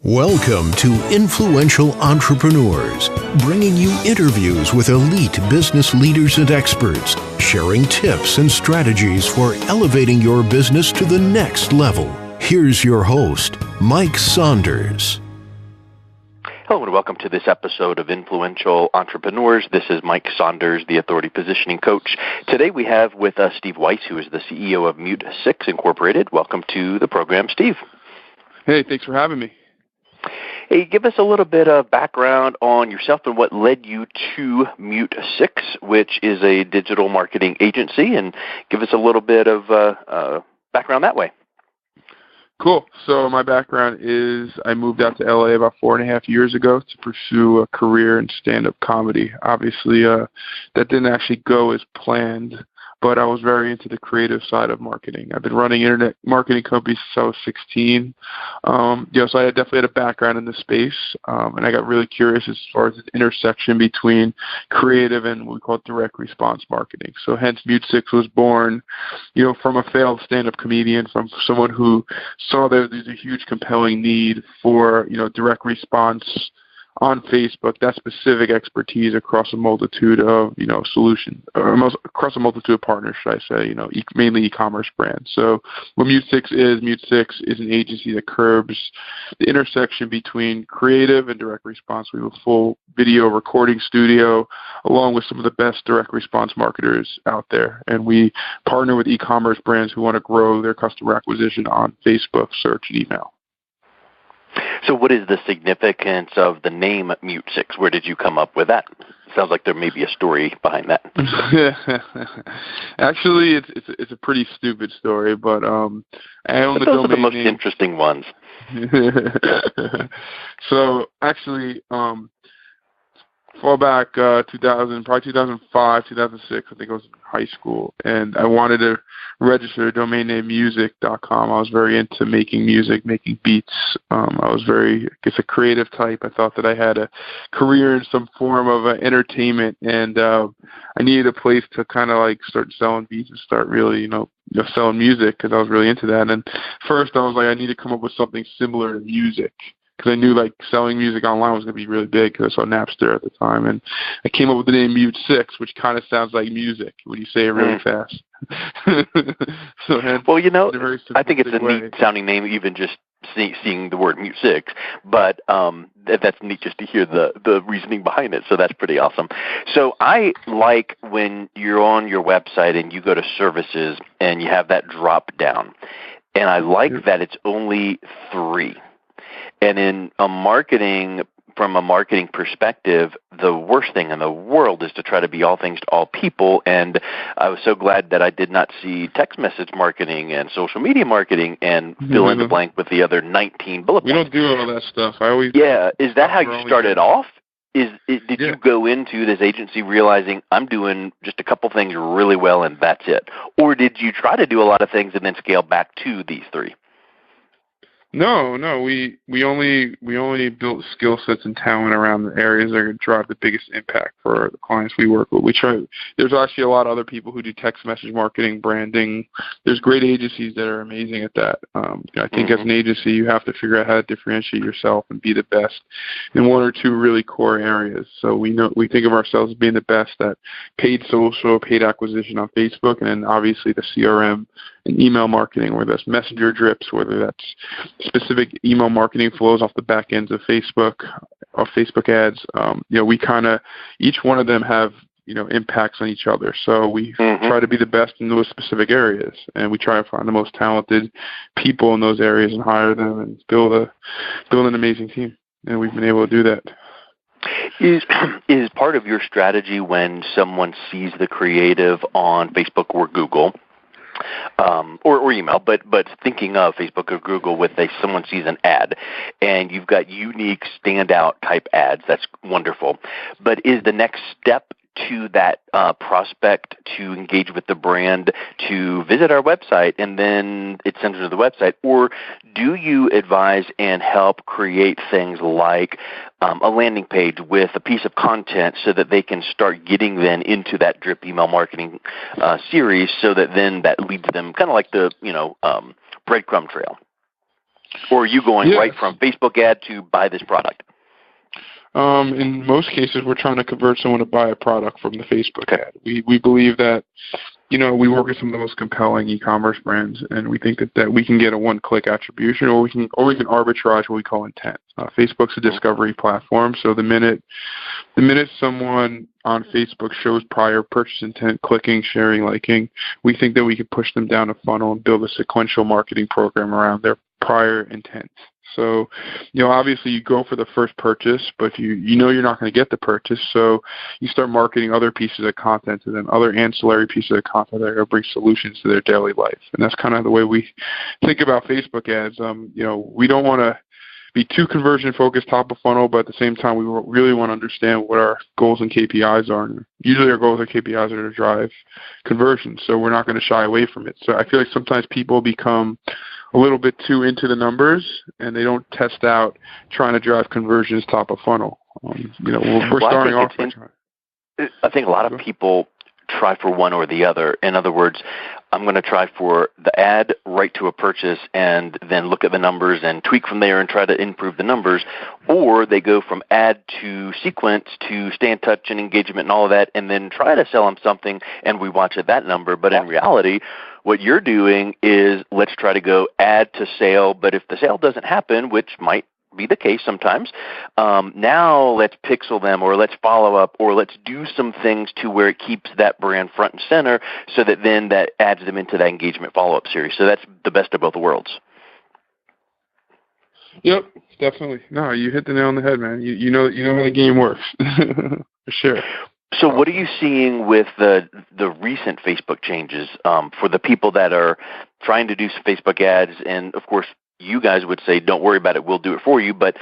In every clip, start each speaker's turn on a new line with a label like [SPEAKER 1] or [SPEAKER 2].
[SPEAKER 1] Welcome to Influential Entrepreneurs, bringing you interviews with elite business leaders and experts, sharing tips and strategies for elevating your business to the next level. Here's your host, Mike Saunders.
[SPEAKER 2] Hello and welcome to this episode of Influential Entrepreneurs. This is Mike Saunders, the Authority Positioning Coach. Today we have with us Steve Weiss, who is the CEO of MuteSix Incorporated. Welcome to the program, Steve.
[SPEAKER 3] Hey, thanks for having me.
[SPEAKER 2] Hey, give us a little bit of background on yourself and what led you to MuteSix, which is a digital marketing agency, and give us a little bit of background that way.
[SPEAKER 3] Cool. So my background is I moved out to LA about 4.5 years ago to pursue a career in stand-up comedy. Obviously, that didn't actually go as planned, but I was very into the creative side of marketing. I've been running internet marketing companies since I was 16. So I definitely had a background in the space, and I got really curious as far as the intersection between creative and what we call direct response marketing. So hence MuteSix was born, from a failed stand-up comedian, from someone who saw there's a huge compelling need for, direct response on Facebook, that specific expertise across a multitude of, solutions, or across a multitude of partners, should I say, mainly e-commerce brands. So what MuteSix is an agency that curbs the intersection between creative and direct response. We have a full video recording studio along with some of the best direct response marketers out there. And we partner with e-commerce brands who want to grow their customer acquisition on Facebook, search, and email.
[SPEAKER 2] So what is the significance of the name MuteSix? Where did you come up with that? Sounds like there may be a story behind that.
[SPEAKER 3] Actually, it's a pretty stupid story, but I own the domain name.
[SPEAKER 2] Those are the most interesting ones.
[SPEAKER 3] So actually, fall back 2005, 2006, I think I was in high school, and I wanted to register a domain name MuteSix.com. I was very into making music, making beats. I was a creative type. I thought that I had a career in some form of entertainment, and I needed a place to kind of like start selling beats and start really, selling music, because I was really into that. And first I was like, I need to come up with something similar to music, because I knew selling music online was going to be really big, because I saw Napster at the time. And I came up with the name MuteSix, which kind of sounds like music when you say it really fast. So,
[SPEAKER 2] well, I think it's a neat sounding name, even just seeing the word MuteSix, but that's neat just to hear the reasoning behind it. So that's pretty awesome. So I like when you're on your website and you go to services and you have that drop down. And I like that it's only 3. And from a marketing perspective, the worst thing in the world is to try to be all things to all people. And I was so glad that I did not see text message marketing and social media marketing and fill in the blank with the other 19 bullet points.
[SPEAKER 3] We don't do all that stuff.
[SPEAKER 2] Is that how you started off? Did you go into this agency realizing I'm doing just a couple things really well and that's it? Or did you try to do a lot of things and then scale back to these 3?
[SPEAKER 3] No. We only built skill sets and talent around the areas that are going to drive the biggest impact for the clients we work with. There's actually a lot of other people who do text message marketing, branding. There's great agencies that are amazing at that. I think as an agency, you have to figure out how to differentiate yourself and be the best in 1 or 2 really core areas. So we think of ourselves as being the best at paid social, paid acquisition on Facebook, and then obviously the CRM and email marketing, whether that's messenger drips, whether that's specific email marketing flows off the back ends of Facebook, or Facebook ads. We each one of them have, impacts on each other. So we try to be the best in those specific areas, and we try to find the most talented people in those areas and hire them and build an amazing team. And we've been able to do that.
[SPEAKER 2] Is part of your strategy when someone sees the creative on Facebook or Google, or email, but thinking of Facebook or Google with someone sees an ad and you've got unique standout type ads, that's wonderful. But is the next step to that prospect to engage with the brand to visit our website and then it sends them to the website? Or do you advise and help create things like a landing page with a piece of content so that they can start getting then into that drip email marketing series, so that then that leads them kind of like the breadcrumb trail? Or are you going right from Facebook ad to buy this product?
[SPEAKER 3] In most cases, we're trying to convert someone to buy a product from the Facebook ad. We believe that, we work with some of the most compelling e-commerce brands, and we think that we can get a one-click attribution, or we can arbitrage what we call intent. Facebook's a discovery platform, so the minute someone on Facebook shows prior purchase intent, clicking, sharing, liking, we think that we could push them down a funnel and build a sequential marketing program around their prior intent. So, obviously you go for the first purchase, but you're not going to get the purchase, so you start marketing other pieces of content to them, other ancillary pieces of content that are going to bring solutions to their daily life. And that's kind of the way we think about Facebook ads. We don't want to be too conversion focused top of funnel, but at the same time, we really want to understand what our goals and KPIs are. And usually our goals and KPIs are to drive conversion, so we're not going to shy away from it. So I feel like sometimes people become a little bit too into the numbers, and they don't test out trying to drive conversions top of funnel. We're starting off.
[SPEAKER 2] I think a lot of people try for one or the other. In other words, I'm going to try for the ad right to a purchase and then look at the numbers and tweak from there and try to improve the numbers. Or they go from ad to sequence to stay in touch and engagement and all of that, and then try to sell them something, and we watch at that number. But in reality, what you're doing is let's try to go ad to sale, but if the sale doesn't happen, which might be the case sometimes, now let's pixel them, or let's follow up, or let's do some things to where it keeps that brand front and center, so that then that adds them into that engagement follow-up series. So that's the best of both worlds.
[SPEAKER 3] Yep, definitely. No, you hit the nail on the head, man. You know how the game works. For sure.
[SPEAKER 2] So what are you seeing with the recent Facebook changes for the people that are trying to do some Facebook ads? And, of course, you guys would say, don't worry about it, we'll do it for you. But,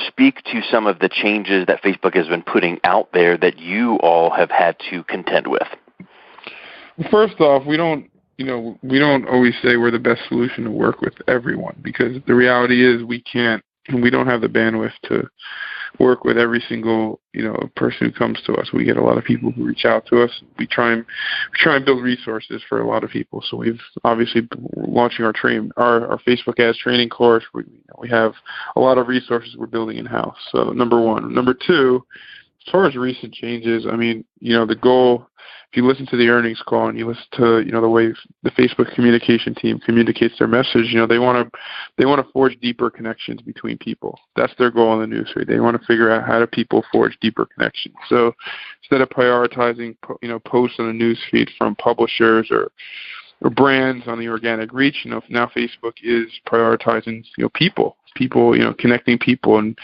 [SPEAKER 2] speak to some of the changes that Facebook has been putting out there that you all have had to contend with.
[SPEAKER 3] First off, we don't always say we're the best solution to work with everyone, because the reality is we don't have the bandwidth to work with every single person who comes to us. We get a lot of people who reach out to us. We try and build resources for a lot of people. So we've obviously launching our Facebook ads training course. We have a lot of resources we're building in house. So number one. Number two, as far as recent changes, the goal, if you listen to the earnings call and you listen to, the way the Facebook communication team communicates their message, they want to forge deeper connections between people. That's their goal in the newsfeed. They want to figure out how do people forge deeper connections. So instead of prioritizing, posts on the newsfeed from publishers or brands on the organic reach, now Facebook is prioritizing, people, connecting people and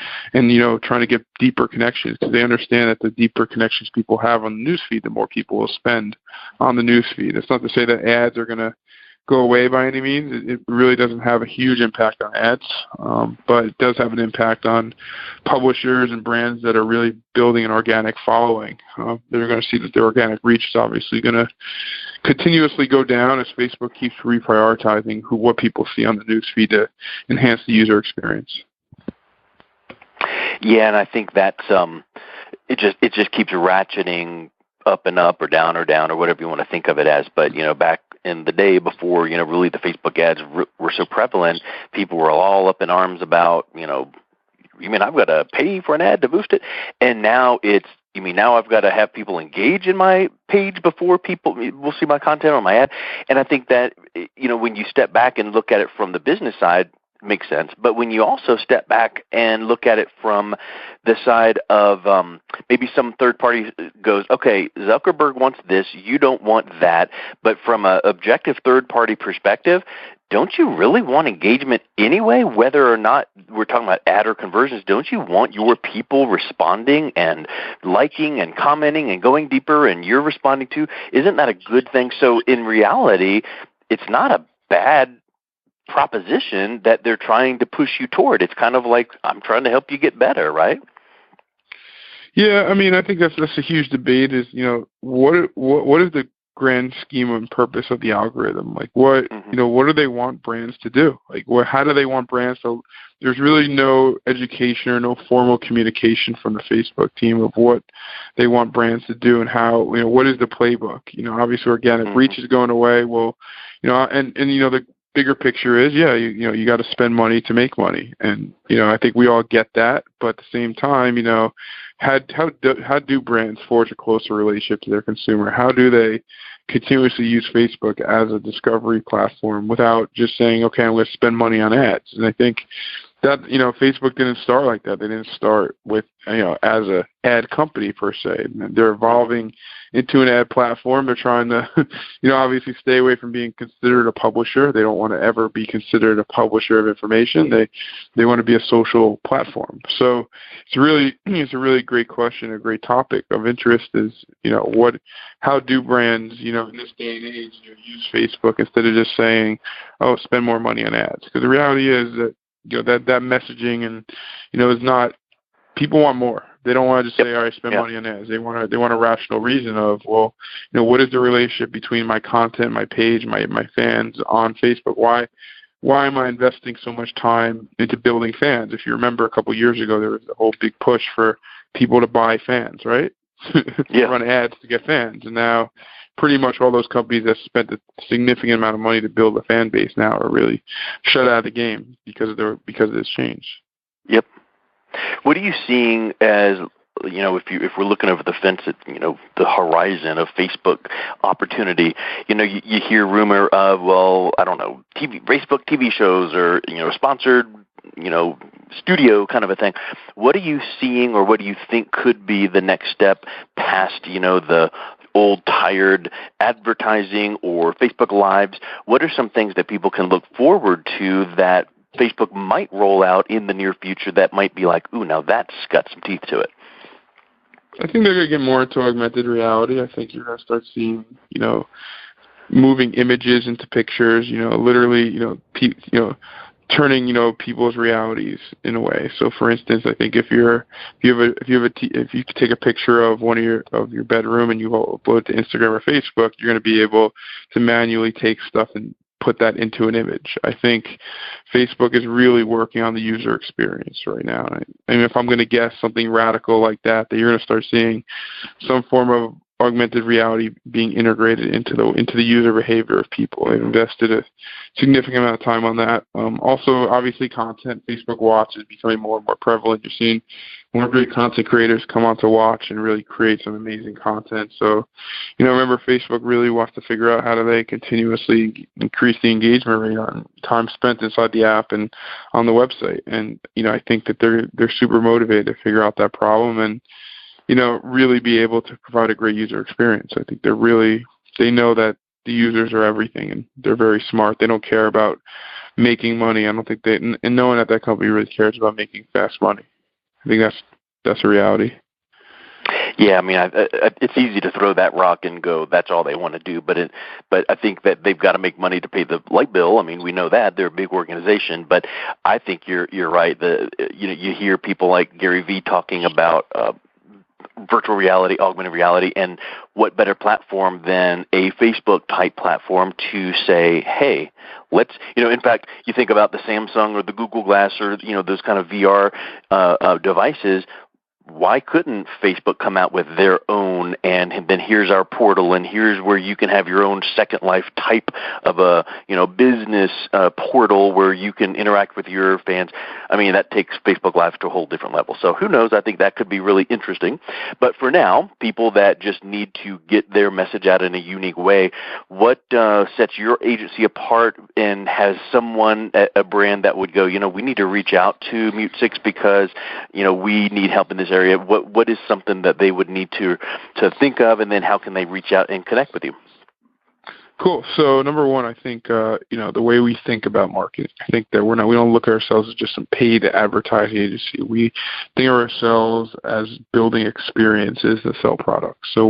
[SPEAKER 3] trying to get deeper connections, because they understand that the deeper connections people have on the newsfeed, the more people will spend on the newsfeed. It's not to say that ads are going to go away by any means. It really doesn't have a huge impact on ads, but it does have an impact on publishers and brands that are really building an organic following. They're going to see that their organic reach is obviously going to continuously go down as Facebook keeps reprioritizing what people see on the newsfeed to enhance the user experience.
[SPEAKER 2] Yeah, and I think that's it just keeps ratcheting up and up or down or whatever you want to think of it as. But back in the day before really the Facebook ads were so prevalent, people were all up in arms about you mean I've got to pay for an ad to boost it? And now now I've got to have people engage in my page before people will see my content on my ad? And I think that, when you step back and look at it from the business side, it makes sense. But when you also step back and look at it from the side of maybe some third party goes, okay, Zuckerberg wants this, you don't want that. But from an objective third party perspective, don't you really want engagement anyway, whether or not we're talking about ad or conversions? Don't you want your people responding and liking and commenting and going deeper and you're responding to? Isn't that a good thing? So in reality, it's not a bad proposition that they're trying to push you toward. It's kind of like, I'm trying to help you get better, right?
[SPEAKER 3] Yeah, I think that's a huge debate is, what is the grand scheme and purpose of the algorithm? Like what do they want brands to do? Like how do they want brands to? There's really no education or no formal communication from the Facebook team of what they want brands to do and how, what is the playbook? Obviously organic reach is going away. Well, and bigger picture is, you got to spend money to make money. And, I think we all get that. But at the same time, how do brands forge a closer relationship to their consumer? How do they continuously use Facebook as a discovery platform without just saying, okay, I'm going to spend money on ads? And I think that, Facebook didn't start like that. They didn't start with, as a ad company per se. They're evolving into an ad platform. They're trying to, obviously stay away from being considered a publisher. They don't want to ever be considered a publisher of information. They want to be a social platform. So it's a really great question, a great topic of interest is, how do brands, in this day and age, use Facebook instead of just saying, oh, spend more money on ads? Because the reality is that, that messaging and, is not, people want more. They don't want to just say, all right, spend money on ads. They want a rational reason of, well, what is the relationship between my content, my page, my fans on Facebook? Why am I investing so much time into building fans? If you remember a couple of years ago, there was a whole big push for people to buy fans, right? Run ads to get fans. And now pretty much all those companies that spent a significant amount of money to build a fan base now are really shut out of the game because of this change. Yep.
[SPEAKER 2] What are you seeing as, if we're looking over the fence at, the horizon of Facebook opportunity, you hear rumor of, well, I don't know, Facebook TV shows or, sponsored, studio kind of a thing. What are you seeing or what do you think could be the next step past, the old tired advertising or Facebook Lives? What are some things that people can look forward to that Facebook might roll out in the near future that might be like, ooh, now that's got some teeth to it?
[SPEAKER 3] I think they're going to get more into augmented reality. I think you're going to start seeing, moving images into pictures, literally, turning, people's realities in a way. So for instance, I think if you take a picture of your bedroom and you upload it to Instagram or Facebook, you're going to be able to manually take stuff and put that into an image. I think Facebook is really working on the user experience right now. And if I'm going to guess something radical like that you're going to start seeing some form of augmented reality being integrated into the user behavior of people. They've invested a significant amount of time on that. Also, obviously, content. Facebook Watch is becoming more and more prevalent. You're seeing more great content creators come onto Watch and really create some amazing content. So, remember, Facebook really wants to figure out how do they continuously increase the engagement rate on time spent inside the app and on the website. And, I think that they're super motivated to figure out that problem and, really be able to provide a great user experience. I think they know that the users are everything and they're very smart. They don't care about making money. I don't think and no one at that company really cares about making fast money. I think that's a reality.
[SPEAKER 2] Yeah, I mean, it's easy to throw that rock and go, that's all they want to do. But I think that they've got to make money to pay the light bill. I mean, we know that they're a big organization. But I think you're right. You hear people like Gary Vee talking about virtual reality, augmented reality, and what better platform than a Facebook-type platform to say, hey, let's, in fact, you think about the Samsung or the Google Glass or, those kind of VR devices. Why couldn't Facebook come out with their own, and then here's our portal, and here's where you can have your own Second Life type of a business portal where you can interact with your fans. I mean, that takes Facebook Live to a whole different level. So who knows? I think that could be really interesting. But for now, people that just need to get their message out in a unique way, what sets your agency apart and has someone, a brand that would go, we need to reach out to MuteSix because, we need help in this area? What is something that they would need to think of, and then how can they reach out and connect with you?
[SPEAKER 3] Cool. So number one, I think the way we think about marketing, I think that we don't look at ourselves as just some paid advertising agency. We think of ourselves as building experiences that sell products. So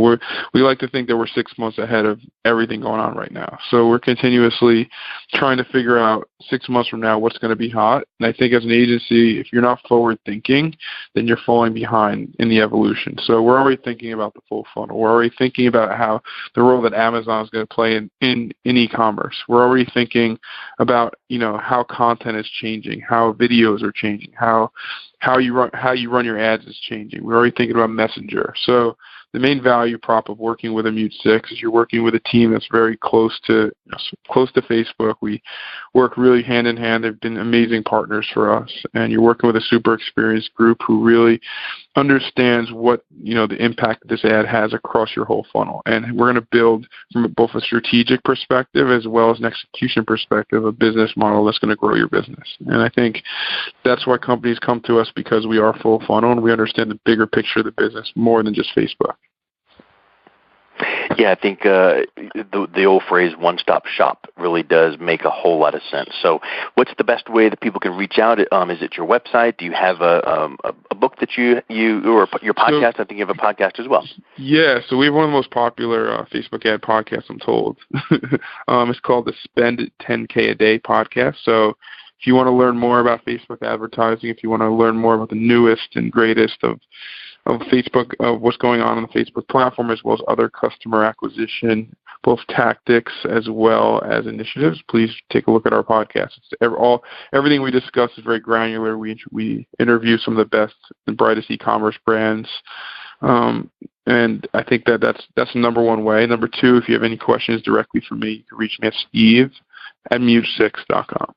[SPEAKER 3] we like to think that we're 6 months ahead of everything going on right now. So we're continuously trying to figure out 6 months from now what's going to be hot. And I think as an agency, if you're not forward thinking, then you're falling behind in the evolution. So we're already thinking about the full funnel. We're already thinking about how the role that Amazon is going to play in e-commerce. We're already thinking about, how content is changing, how videos are changing, how how you run your ads is changing. We're already thinking about Messenger. So the main value prop of working with a MuteSix is you're working with a team that's very close to Facebook. We work really hand in hand. They've been amazing partners for us, and you're working with a super experienced group who really understands what the impact this ad has across your whole funnel. And we're going to build from both a strategic perspective as well as an execution perspective a business model that's going to grow your business. And I think that's why companies come to us, because we are full funnel and we understand the bigger picture of the business more than just Facebook.
[SPEAKER 2] Yeah, I think the old phrase "one-stop shop" really does make a whole lot of sense. So, what's the best way that people can reach out? Is it your website? Do you have a book that you or your podcast? I think you have a podcast as well.
[SPEAKER 3] Yeah, so we have one of the most popular Facebook ad podcasts, I'm told. It's called the Spend $10K a Day podcast. So, if you want to learn more about Facebook advertising, if you want to learn more about the newest and greatest of Facebook, of what's going on the Facebook platform, as well as other customer acquisition, both tactics as well as initiatives, please take a look at our podcast. Everything we discuss is very granular. We interview some of the best and brightest e-commerce brands, and I think that's the number one way. Number two, if you have any questions directly for me, you can reach me at steve@mutesix.com.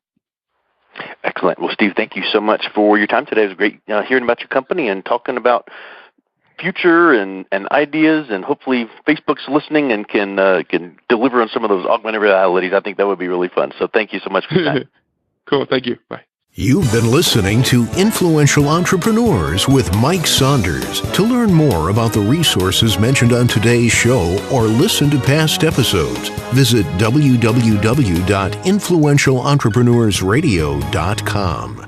[SPEAKER 2] Excellent. Well, Steve, thank you so much for your time today. It was great hearing about your company and talking about future and ideas, and hopefully Facebook's listening and can deliver on some of those augmented realities. I think that would be really fun. So thank you so much for your time.
[SPEAKER 3] Cool. Thank you. Bye.
[SPEAKER 1] You've been listening to Influential Entrepreneurs with Mike Saunders. To learn more about the resources mentioned on today's show or listen to past episodes, visit www.influentialentrepreneursradio.com.